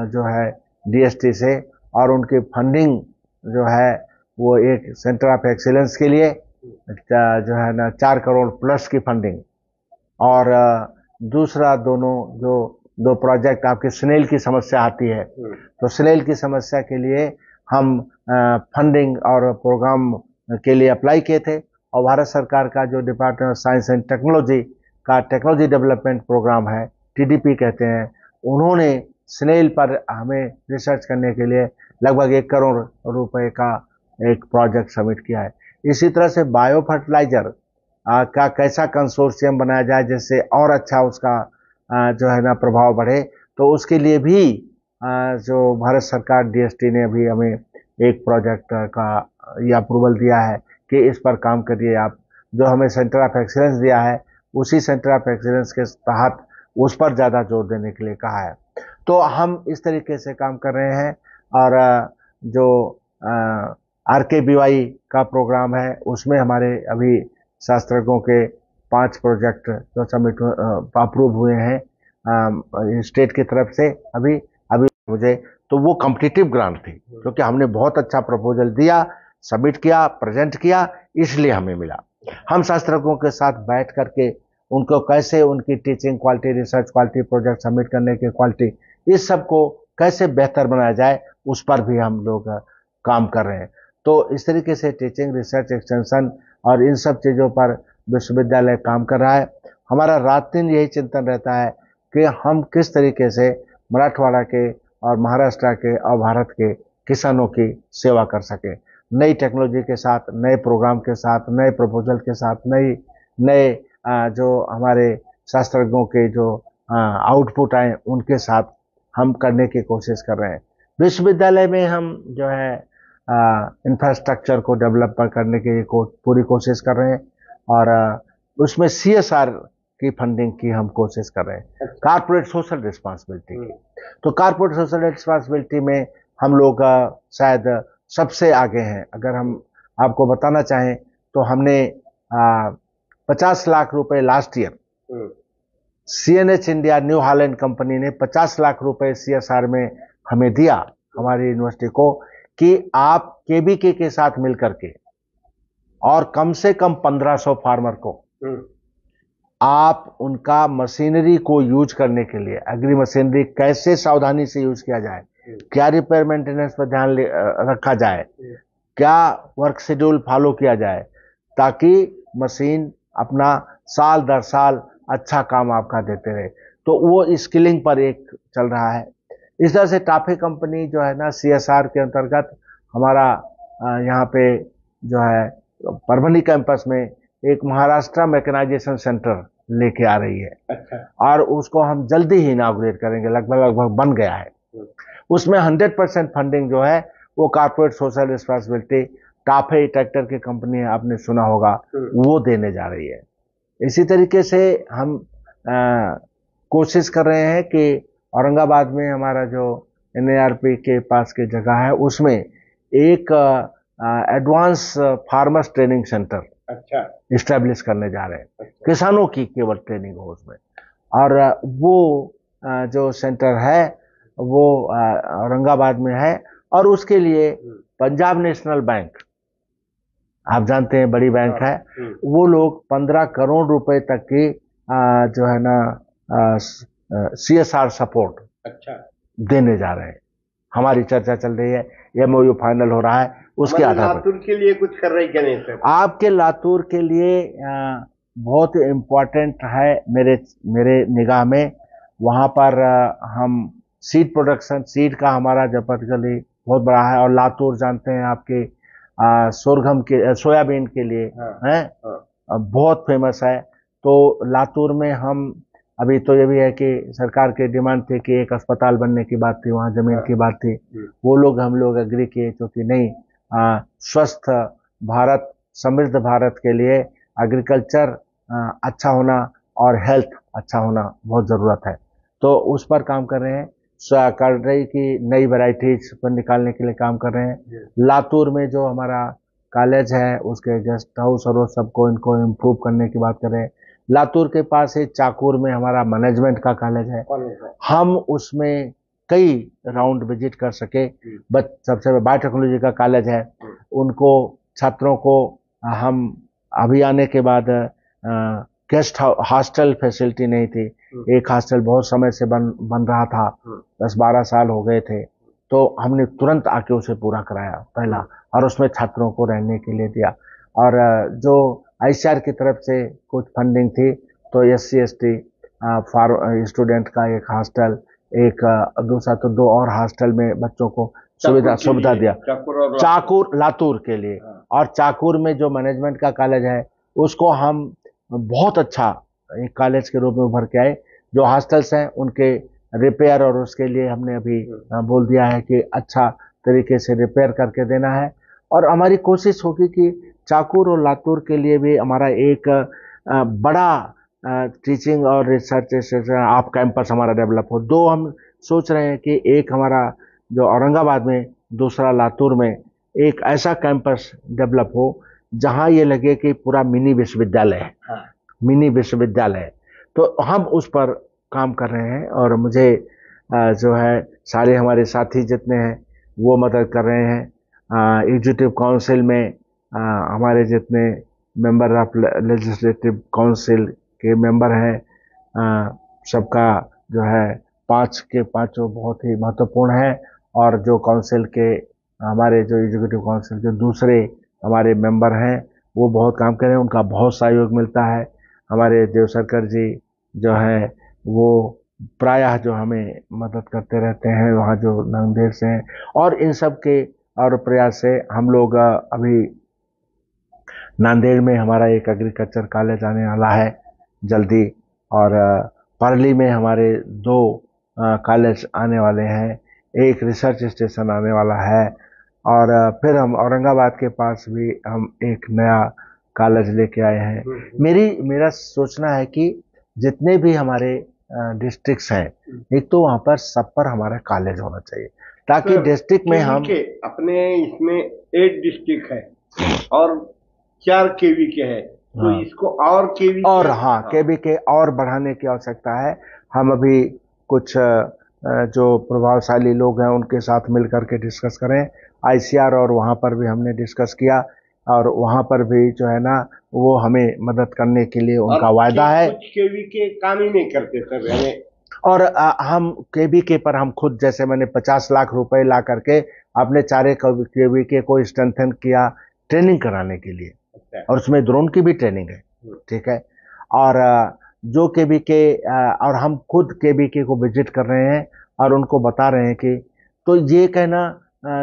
जो है DST से, और उनकी फंडिंग जो है वो एक सेंटर ऑफ एक्सीलेंस के लिए जो है ना 4 करोड़ प्लस की फंडिंग, और दूसरा दो प्रोजेक्ट, आपके स्नेल की समस्या आती है तो स्नेल की समस्या के लिए हम फंडिंग और प्रोग्राम के लिए अप्लाई किए थे। और भारत सरकार का जो department of science and technology का टेक्नोलॉजी डेवलपमेंट प्रोग्राम है, TDP कहते हैं, उन्होंने स्नेल पर हमें रिसर्च करने के लिए लगभग 1 करोड़ रुपए का एक प्रोजेक्ट सबमिट किया है। इसी तरह से बायो फर्टिलाइजर का कैसा कंसोर्शियम बनाया जाए जिससे और अच्छा उसका जो है ना प्रभाव बढ़े, तो उसके लिए भी जो भारत सरकार DST ने अभी हमें एक प्रोजेक्ट का ये अप्रूवल दिया है कि इस पर काम करिए आप। जो हमें सेंटर ऑफ एक्सीलेंस दिया है, उसी सेंटर ऑफ एक्सीलेंस के तहत उस पर ज़्यादा जोर देने के लिए कहा है। तो हम इस तरीके से काम कर रहे हैं। और जो RKBY का प्रोग्राम है, उसमें हमारे अभी शास्त्रज्ञों के 5 प्रोजेक्ट जो सबमिट अप्रूव हुए हैं स्टेट की तरफ से अभी मुझे। तो वो कॉम्पिटिटिव ग्रांट थी, क्योंकि हमने बहुत अच्छा प्रपोजल दिया, सबमिट किया, प्रेजेंट किया, इसलिए हमें मिला। हम शास्त्रज्ञों के साथ बैठ करके उनको कैसे उनकी teaching quality, research quality, project submit करने की क्वालिटी, इस सब को कैसे बेहतर बनाया जाए, उस पर भी हम लोग काम कर रहे हैं। तो इस तरीके से टीचिंग, रिसर्च, एक्सटेंशन और इन सब चीज़ों पर विश्वविद्यालय काम कर रहा है। हमारा रात दिन यही चिंतन रहता है कि हम किस तरीके से मराठवाड़ा के और महाराष्ट्र के और भारत के किसानों की सेवा कर सके, नई टेक्नोलॉजी के साथ, नए प्रोग्राम के साथ, नए प्रपोजल के साथ, नए जो हमारे शास्त्रज्ञों के जो आउटपुट आए उनके साथ हम करने की कोशिश कर रहे हैं। विश्वविद्यालय में हम जो है इंफ्रास्ट्रक्चर को डेवलप करने की पूरी कोशिश कर रहे हैं और उसमें CSR की फंडिंग की हम कोशिश कर रहे हैं, कारपोरेट सोशल रिस्पांसिबिलिटी की। तो कारपोरेट सोशल रिस्पांसिबिलिटी में हम लोग शायद सबसे आगे हैं। अगर हम आपको बताना चाहें तो हमने 50 लाख रुपए last year CNH India new Holland company ने 50 लाख रुपए CSR में हमें दिया, हमारी यूनिवर्सिटी को, कि आप KBK के साथ मिलकर के और कम से कम 1500 फार्मर को आप उनका मशीनरी को यूज करने के लिए, एग्री मशीनरी कैसे सावधानी से यूज किया जाए, क्या रिपेयर मेंटेनेंस पर ध्यान रखा जाए, क्या वर्क शेड्यूल फॉलो किया जाए, ताकि मशीन अपना साल दर साल अच्छा काम आपका देते रहे। तो वो स्किलिंग पर एक चल रहा है। इस तरह से टाफे कंपनी जो है ना, CSR के अंतर्गत हमारा यहाँ पे जो है परभनी कैंपस में एक महाराष्ट्र मैकेनाइजेशन सेंटर लेके आ रही है। अच्छा। और उसको हम जल्दी ही इनॉग्रेट करेंगे, लगभग बन गया है। उसमें 100% फंडिंग जो है वो corporate social responsibility TAFE tractor की कंपनी है, आपने सुना होगा, वो देने जा रही है। इसी तरीके से हम कोशिश कर रहे हैं कि औरंगाबाद में हमारा जो NIRP के पास की जगह है उसमें एक advance farmers training centre establish करने जा रहे हैं। किसानों की केवल ट्रेनिंग हो उसमें, और वो जो सेंटर है वो औरंगाबाद में है। और उसके लिए पंजाब नेशनल बैंक, आप जानते हैं बड़ी बैंक है, वो लोग 15 करोड़ रुपए तक की जो है ना CSR सपोर्ट देने जा रहे हैं। हमारी चर्चा चल रही है, MOU फाइनल हो रहा है, उसके आधार पर। लातूर के लिए कुछ कर रही क्या नहीं सर? आपके लातूर के लिए बहुत इम्पोर्टेंट है मेरे निगाह में। वहाँ पर हम सीड प्रोडक्शन, सीड का हमारा जपतगली बहुत बड़ा है, और लातूर जानते हैं आपके सोरघम के, सोयाबीन के लिए है, बहुत फेमस है। तो लातूर में हम अभी तो ये भी है कि सरकार की डिमांड थी कि एक अस्पताल बनने की बात थी, वहाँ जमीन की बात थी, वो लोग हम लोग एग्री किए, क्योंकि नहीं, स्वस्थ भारत, समृद्ध भारत के लिए एग्रीकल्चर अच्छा होना और हेल्थ अच्छा होना बहुत ज़रूरत है। तो उस पर काम कर रहे हैं। कटहल की नई वैरायटीज पर निकालने के लिए काम कर रहे हैं। लातूर में जो हमारा कॉलेज है उसके गेस्ट हाउस और सबको इनको इम्प्रूव करने की बात कर रहे हैं। लातूर के पास ही चाकूर में हमारा मैनेजमेंट का कॉलेज है, हम उसमें कई राउंड विजिट कर सके। बट सबसे बायोटेक्नोलॉजी का कॉलेज है, उनको छात्रों को हम अभी आने के बाद गेस्ट हॉस्टल फैसिलिटी नहीं थी, एक हॉस्टल बहुत समय से बन रहा था, 10-12 साल हो गए थे, तो हमने तुरंत आके उसे पूरा कराया पहला, और उसमें छात्रों को रहने के लिए दिया। और जो ICAR की तरफ से कुछ फंडिंग थी, तो SC/ST स्टूडेंट का एक हॉस्टल, एक दूसरा तो 2 और हॉस्टल में बच्चों को सुविधा दिया, चाकूर लातूर के लिए। और चाकूर में जो मैनेजमेंट का कॉलेज है उसको हम बहुत अच्छा एक कॉलेज के रूप में उभर के आए। जो हॉस्टल्स हैं उनके रिपेयर, और उसके लिए हमने अभी बोल दिया है कि अच्छा तरीके से रिपेयर करके देना है। और हमारी कोशिश होगी कि चाकूर और लातूर के लिए भी हमारा एक बड़ा टीचिंग और रिसर्च आप कैंपस हमारा डेवलप हो। 2 हम सोच रहे हैं कि एक हमारा जो औरंगाबाद में, दूसरा लातूर में एक ऐसा कैंपस डेवलप हो जहां ये लगे कि पूरा मिनी विश्वविद्यालय है, मिनी विश्वविद्यालय है। तो हम उस पर काम कर रहे हैं, और मुझे जो है सारे हमारे साथी जितने हैं वो मदद कर रहे हैं। एग्जीक्यूटिव काउंसिल में हमारे जितने मेंबर ऑफ लेजिस्लेटिव काउंसिल के मेंबर हैं, सबका जो है 5 के 5 बहुत ही महत्वपूर्ण है। और जो काउंसिल के हमारे जो एग्जीक्यूटिव काउंसिल के दूसरे हमारे मेंबर हैं वो बहुत काम कर रहे हैं, उनका बहुत सहयोग मिलता है। हमारे देवशंकर जी जो है वो प्रायः जो हमें मदद करते रहते हैं, वहाँ जो नांदेड़ से हैं। और इन सब के और प्रयास से हम लोग अभी नांदेड़ में हमारा एक एग्रीकल्चर कॉलेज आने वाला है जल्दी, और पारली में हमारे 2 कॉलेज आने वाले हैं, एक रिसर्च स्टेशन आने वाला है, और फिर हम औरंगाबाद के पास भी हम एक नया कॉलेज लेके आए हैं। मेरा सोचना है कि जितने भी हमारे डिस्ट्रिक्ट्स हैं, एक तो वहाँ पर सब पर हमारा कॉलेज होना चाहिए, ताकि डिस्ट्रिक्ट में हम अपने इसमें 8 डिस्ट्रिक्ट है और 4 केवी के है, तो हाँ, इसको और केवी और हाँ केवी के और बढ़ाने की आवश्यकता है। हम अभी कुछ जो प्रभावशाली लोग हैं उनके साथ मिलकर के डिस्कस करें, आईसीआर, और वहाँ पर भी हमने डिस्कस किया, और वहाँ पर भी जो है ना वो हमें मदद करने के लिए उनका वायदा है। कुछ केवी के काम ही नहीं करते सर, यानी और हम केवी के पर हम खुद, जैसे मैंने 50 लाख रुपए ला करके अपने 4 केवी के को स्ट्रेंथन किया ट्रेनिंग कराने के लिए, और उसमें ड्रोन की भी ट्रेनिंग है, ठीक है। और जो केवी के और हम खुद केवी के को विजिट कर रहे हैं और उनको बता रहे हैं कि, तो ये कहना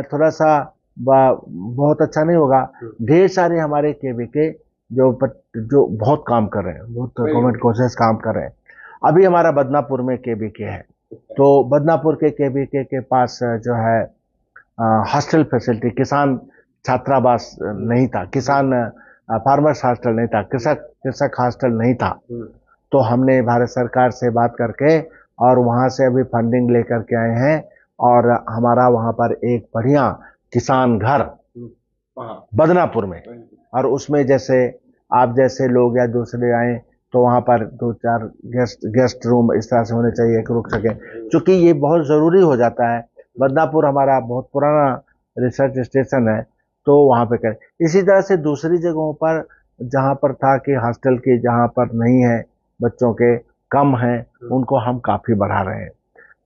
थोड़ा सा बहुत अच्छा नहीं होगा। ढेर सारे हमारे केवी के जो बहुत काम कर रहे हैं, बहुत गवर्नमेंट कोर्सेज काम कर रहे हैं। अभी हमारा बदनापुर में केवी के है, तो बदनापुर के केवी के पास जो है हॉस्टल फैसिलिटी, किसान छात्रावास नहीं था, किसान फार्मर्स हॉस्टल नहीं था, कृषक हॉस्टल नहीं था। तो हमने भारत सरकार से बात करके और वहाँ से अभी फंडिंग लेकर के आए हैं, और हमारा वहाँ पर एक बढ़िया किसान घर बदनापुर में, और उसमें जैसे आप जैसे लोग या दूसरे आए तो वहाँ पर 2-4 गेस्ट रूम इस तरह से होने चाहिए कि रुक सके, क्योंकि ये बहुत ज़रूरी हो जाता है। बदनापुर हमारा बहुत पुराना रिसर्च स्टेशन है, तो वहाँ पे करें। इसी तरह से दूसरी जगहों पर जहाँ पर था कि हॉस्टल की जहाँ पर नहीं है, बच्चों के कम हैं, उनको हम काफ़ी बढ़ा रहे हैं।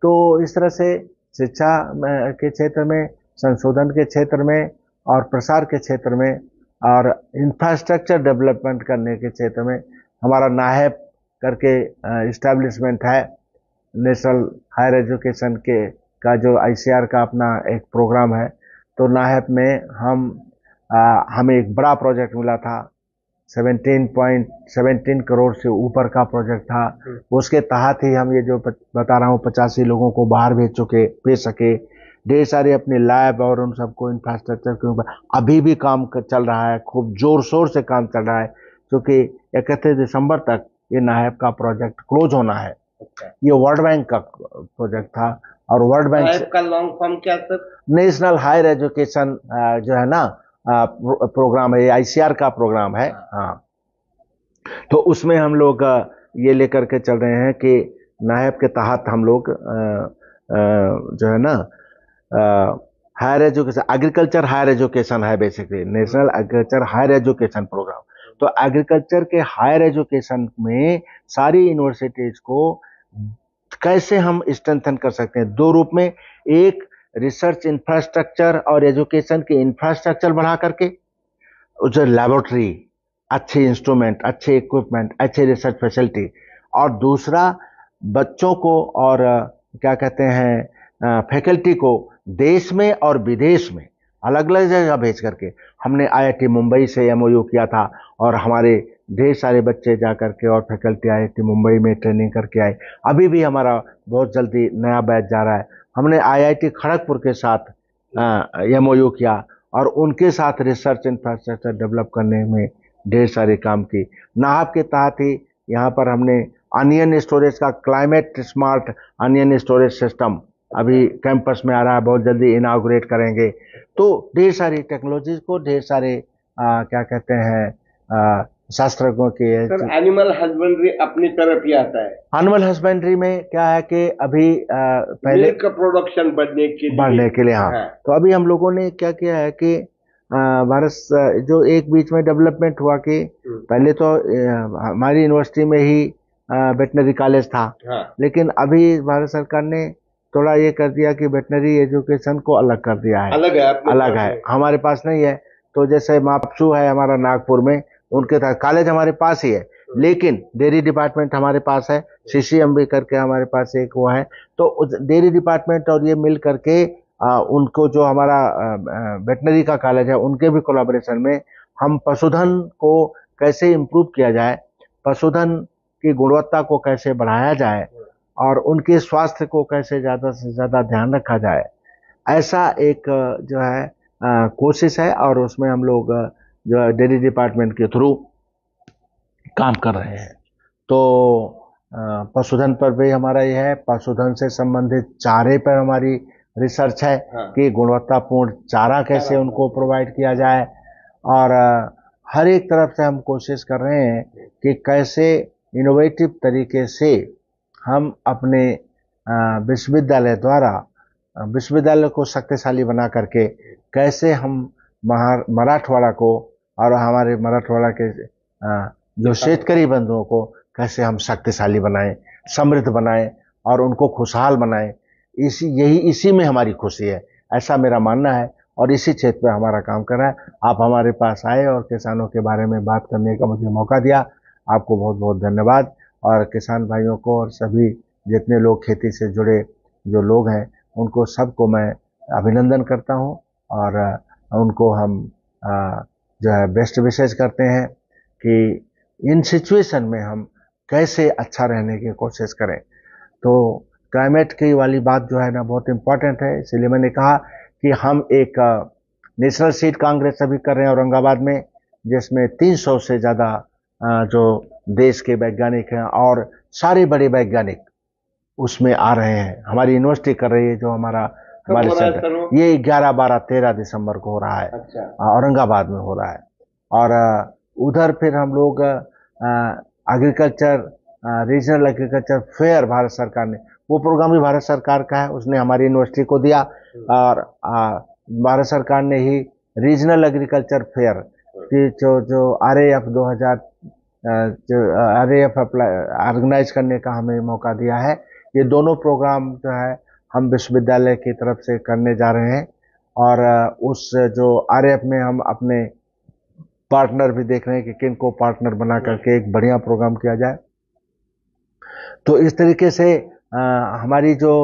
तो इस तरह से शिक्षा के क्षेत्र में, संशोधन के क्षेत्र में, और प्रसार के क्षेत्र में, और इंफ्रास्ट्रक्चर डेवलपमेंट करने के क्षेत्र में हमारा नाहेप करके इस्टेब्लिशमेंट है, नेशनल हायर एजुकेशन के का जो आईसीआर का अपना एक प्रोग्राम है। तो नाहेप में हमें एक बड़ा प्रोजेक्ट मिला था, 17 करोड़ से ऊपर का प्रोजेक्ट था। उसके तहत ही हम ये जो बता रहा हूँ 85 लोगों को बाहर भेज सके। ढेर सारे अपने लैब और उन सबको इंफ्रास्ट्रक्चर के ऊपर अभी भी काम चल रहा है, खूब जोर शोर से काम चल रहा है, क्योंकि 31 दिसंबर तक ये नाहेप का प्रोजेक्ट क्लोज होना है। ये वर्ल्ड बैंक का प्रोजेक्ट था, और वर्ल्ड बैंक का लॉन्ग फॉर्म क्या सर? नेशनल हायर एजुकेशन जो है ना प्रोग्राम है, आईसीआर का प्रोग्राम है। हाँ, तो उसमें हम लोग ये लेकर के चल रहे हैं कि नाहेप के तहत हम लोग जो है ना higher education, agriculture higher education है basically, national agriculture higher education program. तो एग्रीकल्चर के हायर एजुकेशन में सारी यूनिवर्सिटीज को कैसे हम स्ट्रेंथन कर सकते हैं, 2 रूप में। एक, रिसर्च इंफ्रास्ट्रक्चर और एजुकेशन के इंफ्रास्ट्रक्चर बढ़ा करके, जो लैबोरेटरी, अच्छे इंस्ट्रूमेंट, अच्छे इक्विपमेंट, अच्छे रिसर्च फैसिलिटी, और दूसरा बच्चों को और क्या कहते हैं फैकल्टी को देश में और विदेश में अलग अलग जगह भेज करके, हमने आईआईटी मुंबई से एमओयू किया था, और हमारे ढेर सारे बच्चे जा करके और फैकल्टी आईआईटी मुंबई में ट्रेनिंग करके आए। अभी भी हमारा बहुत जल्दी नया बैच जा रहा है। हमने आईआईटी खड़गपुर के साथ एमओयू किया, और उनके साथ रिसर्च इंफ्रास्ट्रक्चर डेवलप करने में ढेर सारे काम की। नाहप के तहत ही यहाँ पर हमने अनियन स्टोरेज का climate smart onion storage system अभी कैंपस में आ रहा है, बहुत जल्दी इनाग्रेट करेंगे। तो ढेर सारी टेक्नोलॉजीज को, ढेर सारे क्या कहते हैं शास्त्रज्ञों की है। सर एनिमल हस्बेंड्री अपनी तरफ ही आता है। एनिमल हस्बेंड्री में क्या है कि अभी पहले मिल्क प्रोडक्शन बढ़ने के लिए हाँ। तो अभी हम लोगों ने क्या किया है कि भारत जो एक बीच में डेवलपमेंट हुआ कि पहले तो हमारी यूनिवर्सिटी में ही वेटनरी कॉलेज था। लेकिन अभी भारत सरकार ने थोड़ा ये कर दिया कि वेटनरी एजुकेशन को अलग कर दिया है। अलग है, हमारे पास नहीं है। तो जैसे मापसू है हमारा नागपुर में, उनके साथ कॉलेज हमारे पास ही है, लेकिन डेयरी डिपार्टमेंट हमारे पास है, CCMB करके हमारे पास एक वो है। तो डेयरी डिपार्टमेंट और ये मिल करके उनको जो हमारा वेटनरी का कॉलेज है उनके भी कोलैबोरेशन में हम पशुधन को कैसे इम्प्रूव किया जाए, पशुधन की गुणवत्ता को कैसे बढ़ाया जाए और उनके स्वास्थ्य को कैसे ज़्यादा से ज़्यादा ध्यान रखा जाए, ऐसा एक जो है कोशिश है। और उसमें हम लोग जो डेयरी डिपार्टमेंट के थ्रू काम कर रहे हैं। तो पशुधन पर भी हमारा ये है, पशुधन से संबंधित चारे पर हमारी रिसर्च है कि गुणवत्तापूर्ण चारा कैसे उनको प्रोवाइड किया जाए। और हर एक तरफ से हम कोशिश कर रहे हैं कि कैसे इनोवेटिव तरीके से हम अपने विश्वविद्यालय द्वारा विश्वविद्यालय को शक्तिशाली बना करके कैसे हम मराठवाड़ा को और हमारे मराठवाड़ा के जो शेतकरी बंधुओं को कैसे हम शक्तिशाली बनाएं, समृद्ध बनाएं और उनको खुशहाल बनाएं। इसी में हमारी खुशी है, ऐसा मेरा मानना है। और इसी क्षेत्र पे हमारा काम कर रहा है। आप हमारे पास आए और किसानों के बारे में बात करने का मुझे मौका दिया, आपको बहुत बहुत धन्यवाद। और किसान भाइयों को और सभी जितने लोग खेती से जुड़े जो लोग हैं उनको सबको मैं अभिनंदन करता हूं और उनको हम जो है बेस्ट विशेष करते हैं कि इन सिचुएशन में हम कैसे अच्छा रहने की कोशिश करें। तो क्लाइमेट की वाली बात जो है ना बहुत इम्पोर्टेंट है, इसलिए मैंने कहा कि हम एक नेशनल सीड कांग्रेस अभी कर रहे हैं औरंगाबाद में, जिसमें 300 से ज़्यादा जो देश के वैज्ञानिक हैं और सारे बड़े वैज्ञानिक उसमें आ रहे हैं। हमारी यूनिवर्सिटी कर रही है जो हमारे सेंटर, ये 11, 12, 13 दिसंबर को हो रहा है। औरंगाबाद में हो रहा है। और उधर फिर हम लोग agriculture regional agriculture fair Bharat सरकार ने, वो प्रोग्राम भी भारत सरकार का है, उसने हमारी यूनिवर्सिटी को दिया। और भारत सरकार ने ही रीजनल एग्रीकल्चर फेयर की जो RAF 2000 जो RAF ऑर्गेनाइज करने का हमें मौका दिया है। ये दोनों प्रोग्राम जो है हम विश्वविद्यालय की तरफ से करने जा रहे हैं। और उस जो RAF में हम अपने पार्टनर भी देख रहे हैं कि किन को पार्टनर बना करके एक बढ़िया प्रोग्राम किया जाए। तो इस तरीके से हमारी जो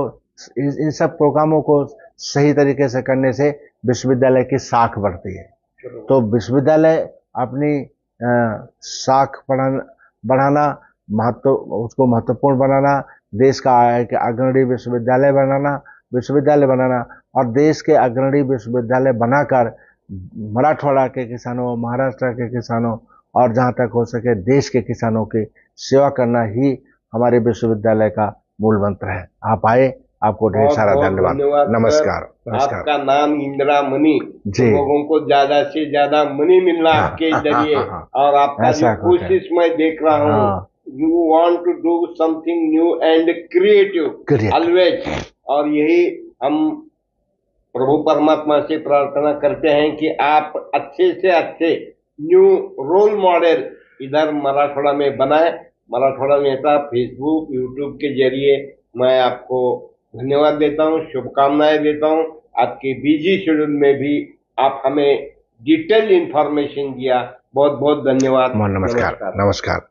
इन सब प्रोग्रामों को सही तरीके से करने से विश्वविद्यालय की साख बढ़ती है। तो विश्वविद्यालय अपनी साख बढ़ाना, उसको महत्वपूर्ण बनाना, देश का अग्रणी विश्वविद्यालय बनाना और देश के अग्रणी विश्वविद्यालय बनाकर मराठवाड़ा के किसानों, महाराष्ट्र के किसानों और जहां तक हो सके देश के किसानों की सेवा करना ही हमारे विश्वविद्यालय का मूल मंत्र है। आप आए, आपको ढेर सारा धन्यवाद। नमस्कार। आपका नाम इंदिरा मनी, लोगों को ज्यादा से ज्यादा मनी मिलना आपके जरिए। और आपका जो कोशिश मैं देख रहा हूँ, you want to do something new and creative always. और यही हम प्रभु परमात्मा से प्रार्थना करते हैं कि आप अच्छे से अच्छे न्यू रोल मॉडल इधर मराठवाड़ा में बनाए। मराठवाड़ा नेता फेसबुक, यूट्यूब के जरिए मैं आपको धन्यवाद देता हूं, शुभकामनाएं देता हूं। आपके बिजी शेड्यूल में भी आप हमें डिटेल इंफॉर्मेशन दिया, बहुत बहुत धन्यवाद। नमस्कार।